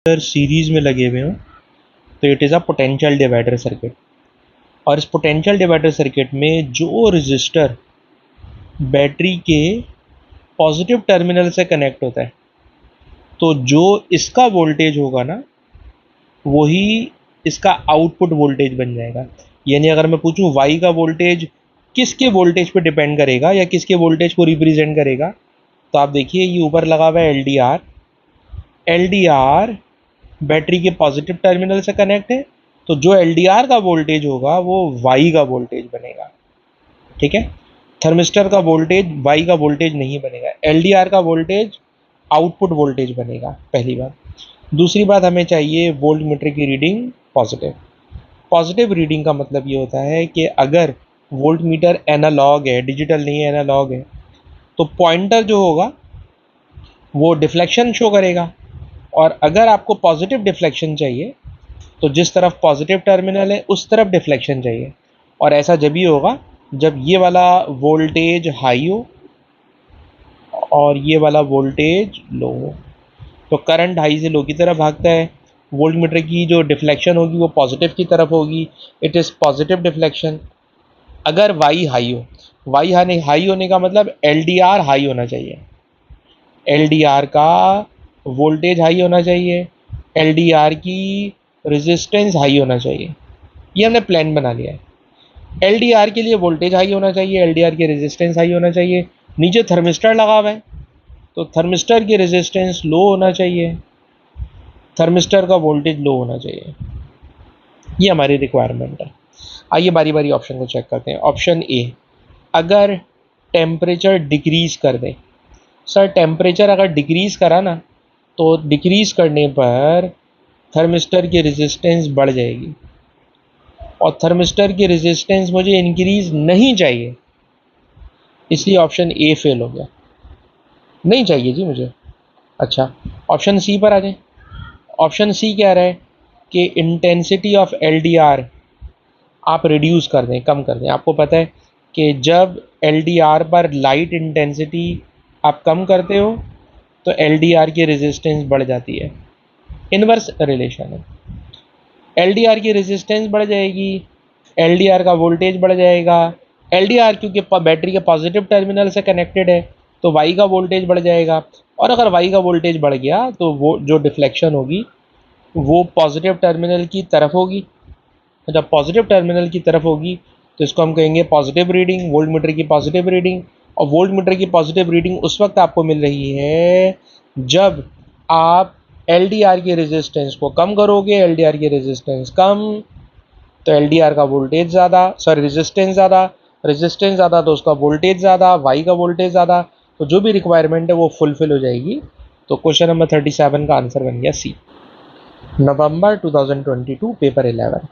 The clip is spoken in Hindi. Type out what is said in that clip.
सीरीज में लगे हुए हों तो it is a potential divider circuit. और इस पोटेंशियल डिवाइडर सर्किट में जो रजिस्टर बैटरी के पॉजिटिव टर्मिनल से कनेक्ट होता है, तो जो इसका वोल्टेज होगा ना, वही इसका आउटपुट वोल्टेज बन जाएगा। यानी अगर मैं पूछूं वाई का वोल्टेज किसके वोल्टेज पे डिपेंड करेगा या किसके वोल्टेज को रिप्रेजेंट करेगा, तो आप देखिए ये ऊपर लगा हुआ है एलडीआर। एलडीआर बैटरी के पॉजिटिव टर्मिनल से कनेक्ट है, तो जो एलडीआर का वोल्टेज होगा वो वाई का वोल्टेज बनेगा। ठीक है, थर्मिस्टर का वोल्टेज वाई का वोल्टेज नहीं बनेगा, एलडीआर का वोल्टेज आउटपुट वोल्टेज बनेगा, पहली बात। दूसरी बात, हमें चाहिए वोल्ट मीटर की रीडिंग पॉजिटिव। पॉजिटिव रीडिंग का मतलब ये होता है कि अगर वोल्ट मीटर एनालॉग है, डिजिटल नहीं है, एनालॉग है, तो पॉइंटर जो होगा वो डिफ्लेक्शन शो करेगा। और अगर आपको पॉजिटिव डिफ्लेक्शन चाहिए तो जिस तरफ पॉजिटिव टर्मिनल है उस तरफ डिफ्लेक्शन चाहिए। और ऐसा जब ही होगा जब ये वाला वोल्टेज हाई हो और ये वाला वोल्टेज लो हो। तो करंट हाई से लो की तरफ भागता है, वोल्ट मीटर की जो डिफ्लेक्शन होगी वो पॉजिटिव की तरफ होगी, इट इज़ पॉजिटिव डिफ्लेक्शन। अगर वाई हाई हो, वाई हाई होने का मतलब एलडीआर हाई होना चाहिए, एलडीआर का वोल्टेज हाई होना चाहिए, एलडीआर की रेजिस्टेंस हाई होना चाहिए। ये हमने प्लान बना लिया है। एलडीआर के लिए वोल्टेज हाई होना चाहिए, एलडीआर की रेजिस्टेंस हाई होना चाहिए। नीचे थर्मिस्टर लगा हुआ है तो थर्मिस्टर की रेजिस्टेंस लो होना चाहिए, थर्मिस्टर का वोल्टेज लो होना चाहिए। ये हमारी रिक्वायरमेंट है। आइए बारी बारी ऑप्शन को चेक करते हैं। ऑप्शन ए, अगर टेम्परेचर डिक्रीज कर दे। सर टेम्परेचर अगर डिक्रीज करा ना, तो डिक्रीज करने पर थर्मिस्टर की रेजिस्टेंस बढ़ जाएगी और थर्मिस्टर की रेजिस्टेंस मुझे इंक्रीज नहीं चाहिए, इसलिए ऑप्शन ए फेल हो गया। नहीं चाहिए जी मुझे। अच्छा, ऑप्शन सी पर आ जाए। ऑप्शन सी कह रहा है कि इंटेंसिटी ऑफ एलडीआर आप रिड्यूस कर दें, कम कर दें। आपको पता है कि जब एलडीआर पर लाइट इंटेंसिटी आप कम करते हो तो एलडीआर की रेजिस्टेंस बढ़ जाती है, इनवर्स रिलेशन है। एलडीआर की रेजिस्टेंस बढ़ जाएगी, एलडीआर का वोल्टेज बढ़ जाएगा। एलडीआर क्योंकि बैटरी के पॉजिटिव टर्मिनल से कनेक्टेड है तो वाई का वोल्टेज बढ़ जाएगा। और अगर वाई का वोल्टेज बढ़ गया तो वो जो डिफ्लेक्शन होगी वो पॉजिटिव टर्मिनल की तरफ होगी। जब पॉजिटिव टर्मिनल की तरफ होगी तो इसको हम कहेंगे पॉजिटिव रीडिंग, वोल्ट मीटर की पॉजिटिव रीडिंग। और वोल्ट मीटर की पॉजिटिव रीडिंग उस वक्त आपको मिल रही है जब आप एलडीआर की रेजिस्टेंस को कम करोगे। एलडीआर की रेजिस्टेंस कम तो एलडीआर का वोल्टेज ज़्यादा, सॉरी रेजिस्टेंस ज़्यादा, रेजिस्टेंस ज़्यादा तो उसका वोल्टेज ज़्यादा, वाई का वोल्टेज ज़्यादा, तो जो भी रिक्वायरमेंट है वो फुलफिल हो जाएगी। तो क्वेश्चन नंबर 37 का आंसर बन गया सी। नवंबर 2022 पेपर 11।